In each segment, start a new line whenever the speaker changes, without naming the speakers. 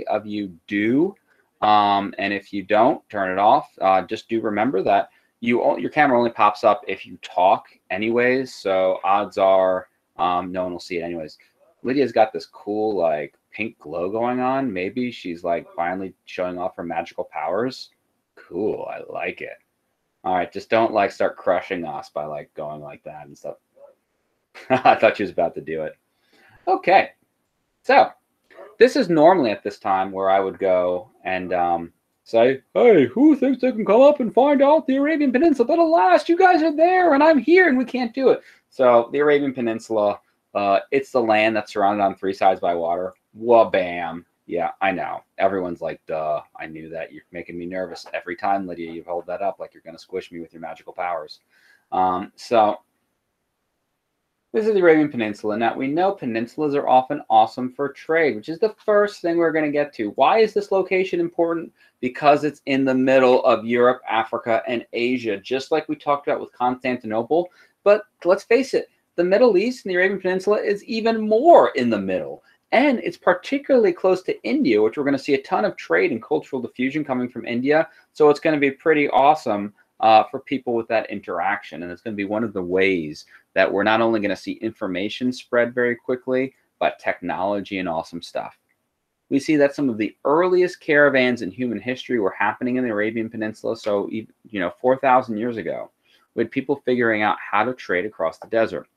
of you do. And if you don't, turn it off. Just do remember that your camera only pops up if you talk anyways. So odds are no one will see it anyways. Lydia's got this cool like pink glow going on. Maybe she's like finally showing off her magical powers. Cool. I like it. All right. Just don't like start crushing us by like going like that and stuff. I thought she was about to do it. Okay. So this is normally at this time where I would go and say, hey, who thinks they can come up and find out the Arabian Peninsula? But alas, you guys are there and I'm here and we can't do it. So the Arabian Peninsula, it's the land that's surrounded on three sides by water. Wah-bam. Yeah, I know. Everyone's like, duh, I knew that. You're making me nervous every time, Lydia. You hold that up like you're going to squish me with your magical powers. So this is the Arabian Peninsula. Now, we know peninsulas are often awesome for trade, which is the first thing we're going to get to. Why is this location important? Because it's in the middle of Europe, Africa, and Asia, just like we talked about with Constantinople. But let's face it, the Middle East and the Arabian Peninsula is even more in the middle. And it's particularly close to India, which we're going to see a ton of trade and cultural diffusion coming from India. So it's going to be pretty awesome for people with that interaction. And it's going to be one of the ways that we're not only going to see information spread very quickly, but technology and awesome stuff. We see that some of the earliest caravans in human history were happening in the Arabian Peninsula. So, 4,000 years ago, we had people figuring out how to trade across the desert.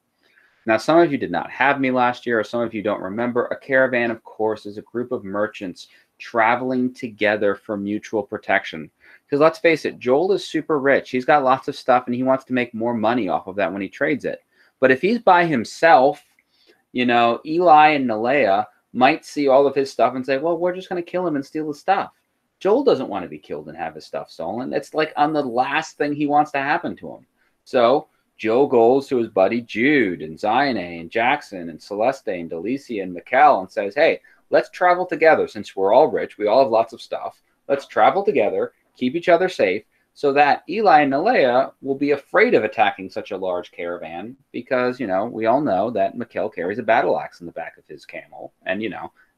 Now, some of you did not have me last year, or some of you don't remember. A caravan, of course, is a group of merchants traveling together for mutual protection. Because let's face it, Joel is super rich. He's got lots of stuff, and he wants to make more money off of that when he trades it. But if he's by himself, Eli and Nalea might see all of his stuff and say, well, we're just going to kill him and steal his stuff. Joel doesn't want to be killed and have his stuff stolen. It's like on the last thing he wants to happen to him. So Joe goes to his buddy Jude and Zione and Jackson and Celeste and Delicia and Mikkel and says, hey, let's travel together. Since we're all rich, we all have lots of stuff. Let's travel together, keep each other safe, so that Eli and Nalea will be afraid of attacking such a large caravan because, we all know that Mikkel carries a battle axe in the back of his camel. And,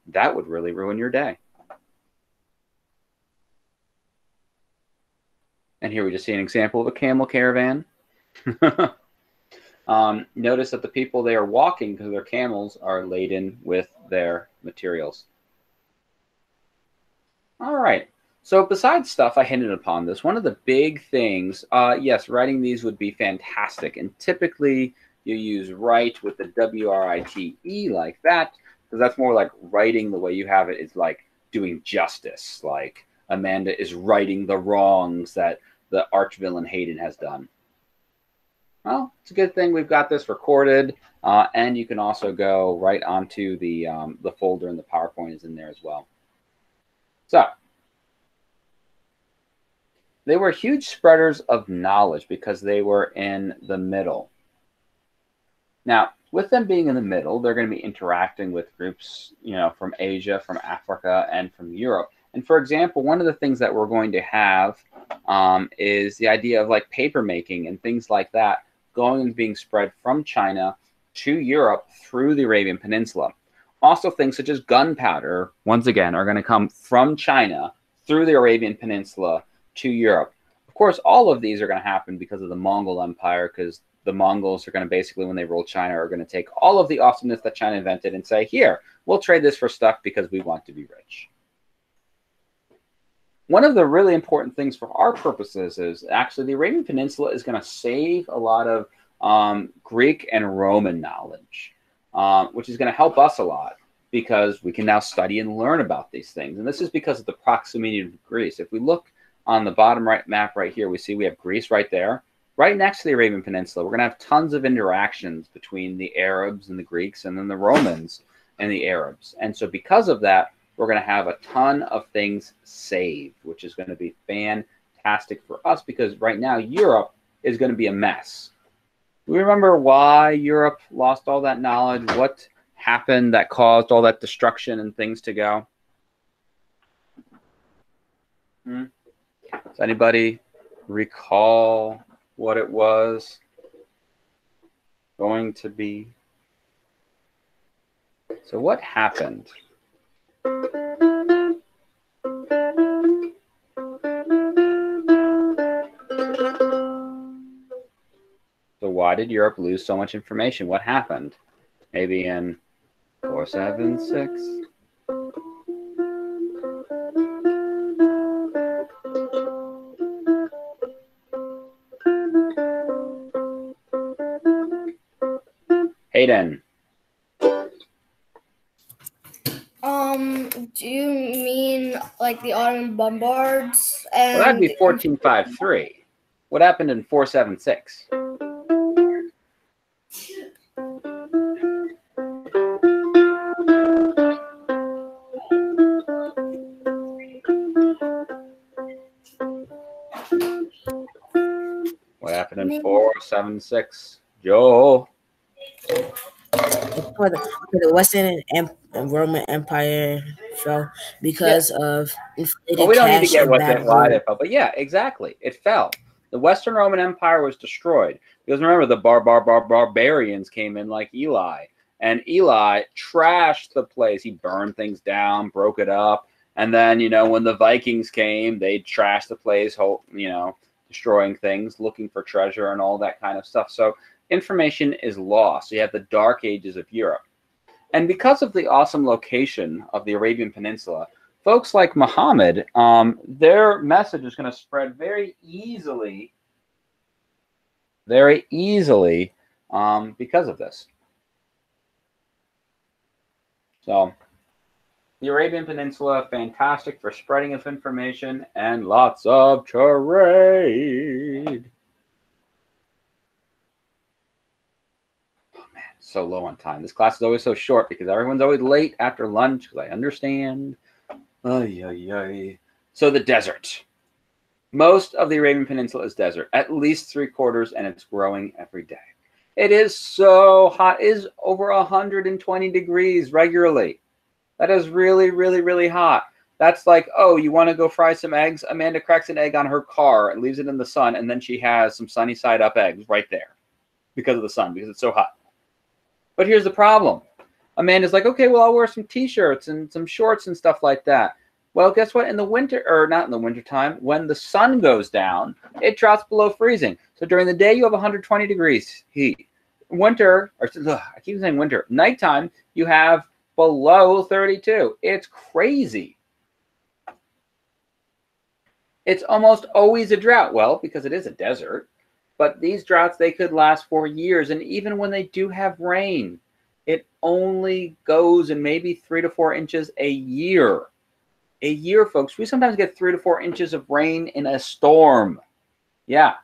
that would really ruin your day. And here we just see an example of a camel caravan. Notice that the people, they are walking because their camels are laden with their materials. All right. So besides stuff, I hinted upon this. One of the big things, yes, writing these would be fantastic. And typically you use write with the W-R-I-T-E like that, because that's more like writing the way you have it is like doing justice. Like Amanda is righting the wrongs that the archvillain Hayden has done. Well, it's a good thing we've got this recorded, and you can also go right onto the folder, and the PowerPoint is in there as well. So they were huge spreaders of knowledge because they were in the middle. Now, with them being in the middle, they're going to be interacting with groups, from Asia, from Africa, and from Europe. And for example, one of the things that we're going to have is the idea of like paper making and things like that going and being spread from China to Europe through the Arabian Peninsula. Also, things such as gunpowder, once again, are going to come from China through the Arabian Peninsula to Europe. Of course, all of these are going to happen because of the Mongol Empire, because the Mongols are going to basically, when they rule China, are going to take all of the awesomeness that China invented and say, here, we'll trade this for stuff because we want to be rich. One of the really important things for our purposes is actually the Arabian Peninsula is going to save a lot of Greek and Roman knowledge, which is going to help us a lot because we can now study and learn about these things. And this is because of the proximity of Greece. If we look on the bottom right map right here, we see we have Greece right there. Right next to the Arabian Peninsula, we're going to have tons of interactions between the Arabs and the Greeks and then the Romans and the Arabs. And so because of that, we're going to have a ton of things saved, which is going to be fantastic for us because right now Europe is going to be a mess. We remember why Europe lost all that knowledge, what happened that caused all that destruction and things to go? Does anybody recall what it was going to be? So what happened? why did Europe lose so much information? What happened? Maybe in 476. Hayden.
Do you mean like the Ottoman bombards?
Well, that'd be 1453. What happened in 476? What happened in 476? Joel.
For the Western and Roman Empire fell because of inflated
well, we don't need to
cash
get
and
why
bad
it fell, but yeah, exactly. It fell. The Western Roman Empire was destroyed because remember the barbarians came in like Eli, and Eli trashed the place. He burned things down, broke it up, and then when the Vikings came, they trashed the place, destroying things, looking for treasure and all that kind of stuff. So information is lost. You have the Dark Ages of Europe. And because of the awesome location of the Arabian Peninsula, folks like Muhammad, their message is going to spread very easily because of this. So the Arabian Peninsula, fantastic for spreading of information and lots of trade. So low on time. This class is always so short because everyone's always late after lunch. I understand. So the desert. Most of the Arabian Peninsula is desert, at least 3/4, and it's growing every day. It is so hot. It is over 120 degrees regularly. That is really, really, really hot. That's like, oh, you want to go fry some eggs? Amanda cracks an egg on her car and leaves it in the sun, and then she has some sunny side up eggs right there because of the sun, because it's so hot. But here's the problem. Amanda's like, okay, well, I'll wear some t-shirts and some shorts and stuff like that. Well, guess what? In the winter, or not in the winter time, when the sun goes down, it drops below freezing. So during the day, you have 120 degrees heat. Winter, or I keep saying winter, nighttime, you have below 32. It's crazy. It's almost always a drought. Well, because it is a desert. But these droughts, they could last for years. And even when they do have rain, it only goes in maybe 3 to 4 inches a year. A year, folks. We sometimes get 3 to 4 inches of rain in a storm. Yeah.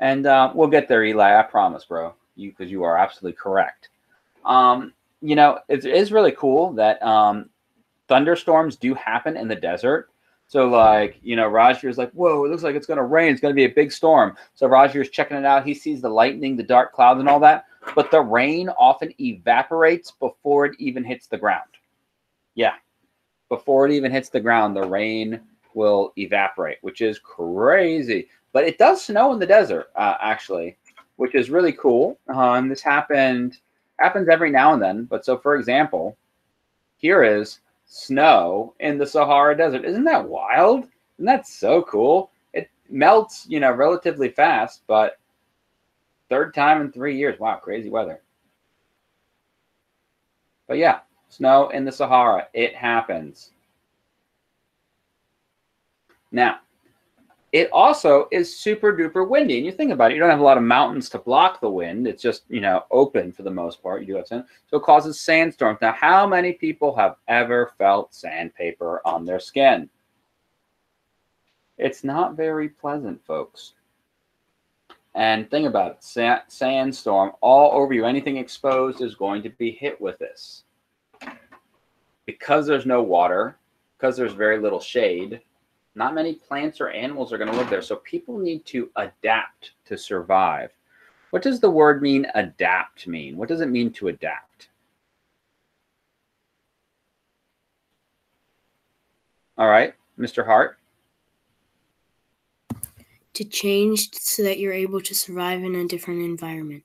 And we'll get there, Eli. I promise, bro. Because you are absolutely correct. It is really cool that thunderstorms do happen in the desert. So like, Roger is like, whoa, it looks like it's going to rain. It's going to be a big storm. So Roger is checking it out. He sees the lightning, the dark clouds and all that. But the rain often evaporates before it even hits the ground. Yeah. Before it even hits the ground, the rain will evaporate, which is crazy. But it does snow in the desert, actually, which is really cool. This happens every now and then. But so, for example, here is snow in the Sahara Desert. Isn't that wild? Isn't that so cool? It melts, relatively fast, but third time in 3 years. Wow, crazy weather. But yeah, snow in the Sahara. It happens. Now, it also is super duper windy. And you think about it, you don't have a lot of mountains to block the wind. It's just, open for the most part. You do have sand. So it causes sandstorms. Now, how many people have ever felt sandpaper on their skin? It's not very pleasant, folks. And think about it, sandstorm all over you. Anything exposed is going to be hit with this. Because there's no water, because there's very little shade, not many plants or animals are going to live there. So people need to adapt to survive. What does the word mean, adapt, mean? What does it mean to adapt? All right, Mr. Hart.
To change so that you're able to survive in a different environment.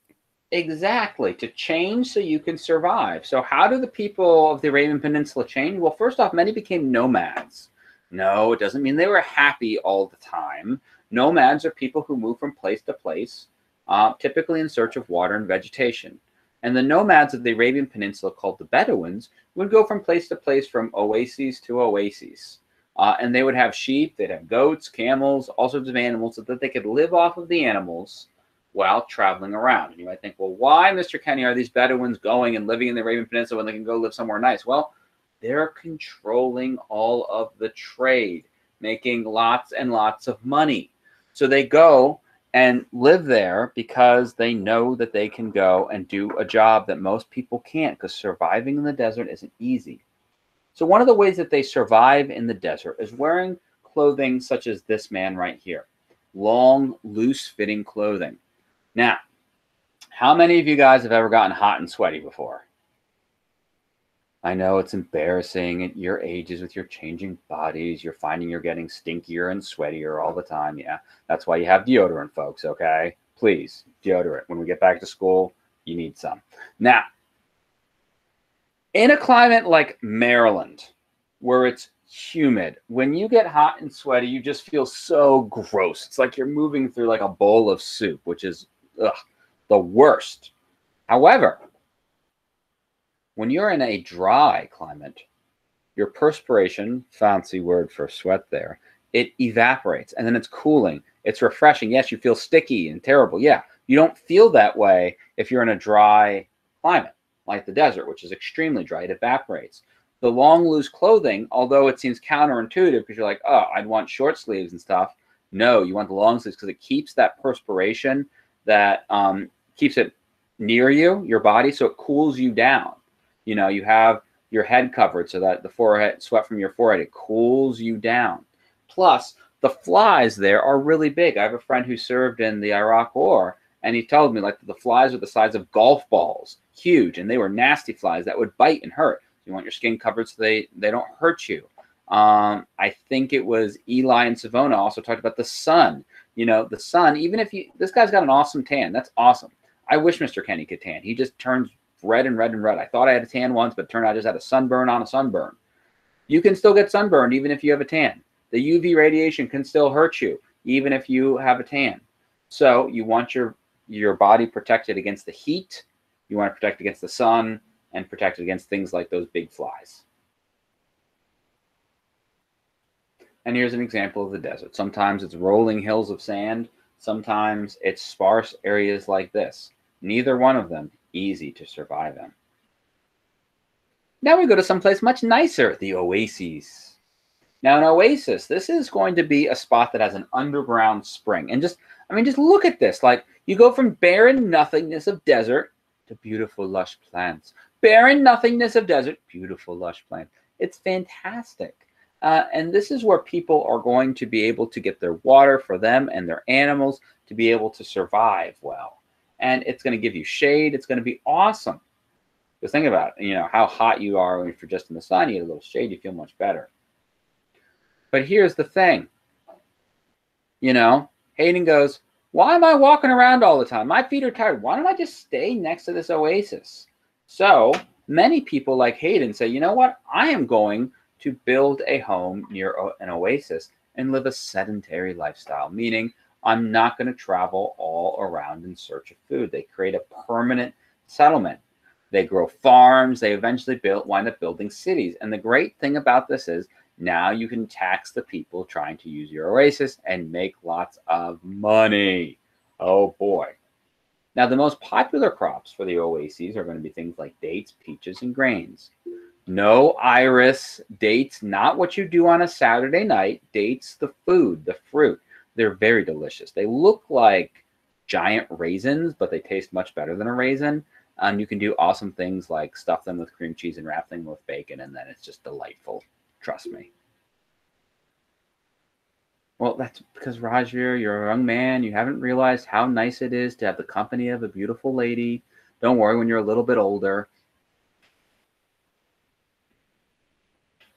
Exactly, to change so you can survive. So how do the people of the Arabian Peninsula change? Well, first off, many became nomads. No, it doesn't mean they were happy all the time. Nomads are people who move from place to place. typically in search of water and vegetation. And the nomads of the Arabian Peninsula, called the Bedouins, would go from place to place, from oases to oases. And they would have sheep, they'd have goats, camels, all sorts of animals, so that they could live off of the animals while traveling around. And you might think, well, why, Mr. Kenny, are these Bedouins going and living in the Arabian Peninsula when they can go live somewhere nice? Well, they're controlling all of the trade, making lots and lots of money. So they go and live there because they know that they can go and do a job that most people can't, because surviving in the desert isn't easy. So one of the ways that they survive in the desert is wearing clothing such as this man right here. Long, loose-fitting clothing. Now, how many of you guys have ever gotten hot and sweaty before? I know it's embarrassing at your ages with your changing bodies. You're finding you're getting stinkier and sweatier all the time. Yeah, that's why you have deodorant, folks, okay? Please, deodorant. When we get back to school, you need some. Now, in a climate like Maryland, where it's humid, when you get hot and sweaty, you just feel so gross. It's like you're moving through like a bowl of soup, which is the worst. However, when you're in a dry climate, your perspiration, fancy word for sweat there, it evaporates, and then it's cooling. It's refreshing. Yes, you feel sticky and terrible. Yeah, you don't feel that way if you're in a dry climate like the desert, which is extremely dry. It evaporates. The long, loose clothing, although it seems counterintuitive because you're like, oh, I'd want short sleeves and stuff. No, you want the long sleeves because it keeps that perspiration, that keeps it near you, your body, so it cools you down. You know, you have your head covered so that the forehead, sweat from your forehead, it cools you down. Plus, the flies there are really big. I have a friend who served in the Iraq War, and he told me like the flies are the size of golf balls, huge, and they were nasty flies that would bite and hurt. You want your skin covered so they don't hurt you. I think it was Eli and Savona also talked about the sun. You know, the sun, even if this guy's got an awesome tan. That's awesome. I wish Mr. Kenny could tan. He just turns red and red and red. I thought I had a tan once, but it turned out I just had a sunburn on a sunburn. You can still get sunburned even if you have a tan. The UV radiation can still hurt you even if you have a tan. So you want your body protected against the heat. You want to protect against the sun and protect against things like those big flies. And here's an example of the desert. Sometimes it's rolling hills of sand. Sometimes it's sparse areas like this. Neither one of them easy to survive in. Now we go to someplace much nicer, the Oasis. Now an oasis, this is going to be a spot that has an underground spring. And just look at this. Like, you go from barren nothingness of desert to beautiful lush plants. Barren nothingness of desert, beautiful lush plants. It's fantastic. And this is where people are going to be able to get their water for them and their animals to be able to survive well. And it's going to give you shade. It's going to be awesome. Just think about it, you know, how hot you are if you're just in the sun. You get a little shade, you feel much better. But here's the thing. You know, Hayden goes, why am I walking around all the time? My feet are tired. Why don't I just stay next to this oasis? So many people like Hayden say, you know what? I am going to build a home near an oasis and live a sedentary lifestyle, meaning I'm not going to travel all around in search of food. They create a permanent settlement. They grow farms. They eventually wind up building cities. And the great thing about this is now you can tax the people trying to use your oasis and make lots of money. Oh boy. Now the most popular crops for the oases are going to be things like dates, peaches, and grains. No iris, dates, not what you do on a Saturday night. Dates, the food, the fruit. They're very delicious. They look like giant raisins, but they taste much better than a raisin. And you can do awesome things like stuff them with cream cheese and wrap them with bacon, and then it's just delightful. Trust me. Well, that's because, Roger, you're a young man. You haven't realized how nice it is to have the company of a beautiful lady. Don't worry when you're a little bit older.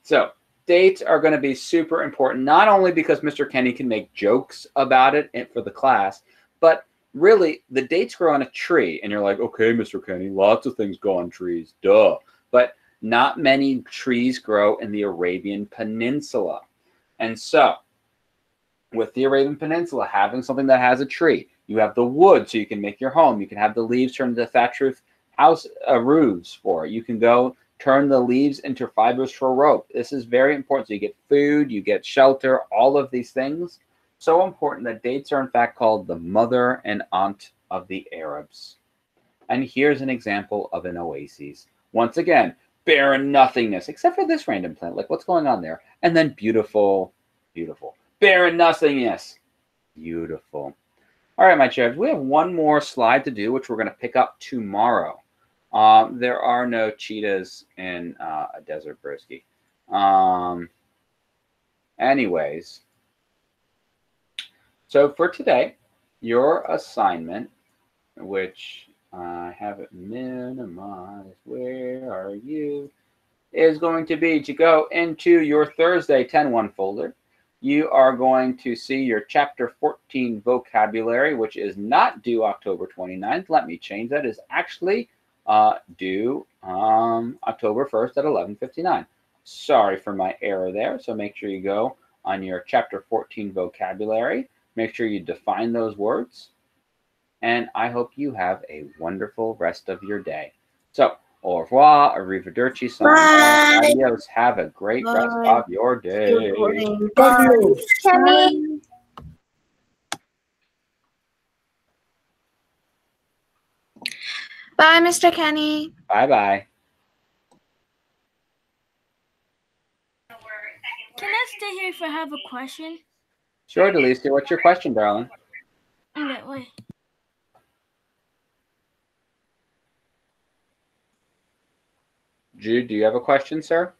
So dates are going to be super important, not only because Mr. Kenny can make jokes about it for the class, but really the dates grow on a tree. And you're like, okay, Mr. Kenny, lots of things go on trees, duh. But not many trees grow in the Arabian Peninsula. And so with the Arabian Peninsula having something that has a tree, You have the wood, so you can make your home. You can have the leaves turned into thatch roof house roofs for it. You can go turn the leaves into fibers for rope. This is very important. So you get food, you get shelter, all of these things. So important that dates are in fact called the mother and aunt of the Arabs. And here's an example of an oasis. Once again, barren nothingness, except for this random plant. Like, what's going on there? And then beautiful, beautiful. Barren nothingness. Beautiful. All right, my children, we have one more slide to do, which we're going to pick up tomorrow. There are no cheetahs in a desert broski. Anyways, so for today, your assignment, which I have it minimized, where are you, is going to be to go into your Thursday 10-1 folder. You are going to see your Chapter 14 vocabulary, which is not due October 29th. Let me change that. It's actually due October 1st at 11:59. Sorry for my error there. So make sure you go on your Chapter 14 vocabulary. Make sure you define those words. And I hope you have a wonderful rest of your day. So, au revoir, arrivederci, adios. Have a great rest of your day.
Bye, Mr. Kenny.
Bye-bye.
Can I stay here if I have a question?
Sure, Delicia. What's your question, darling?
Okay, wait.
Jude, do you have a question, sir?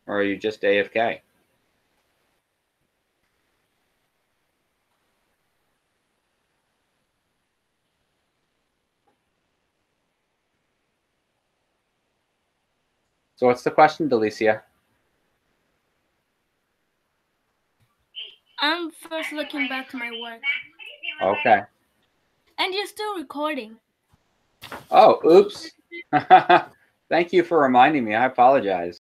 Or are you just AFK? So what's the question, Delicia?
I'm first looking back to my work.
Okay.
And you're still recording.
Oh, oops. Thank you for reminding me. I apologize.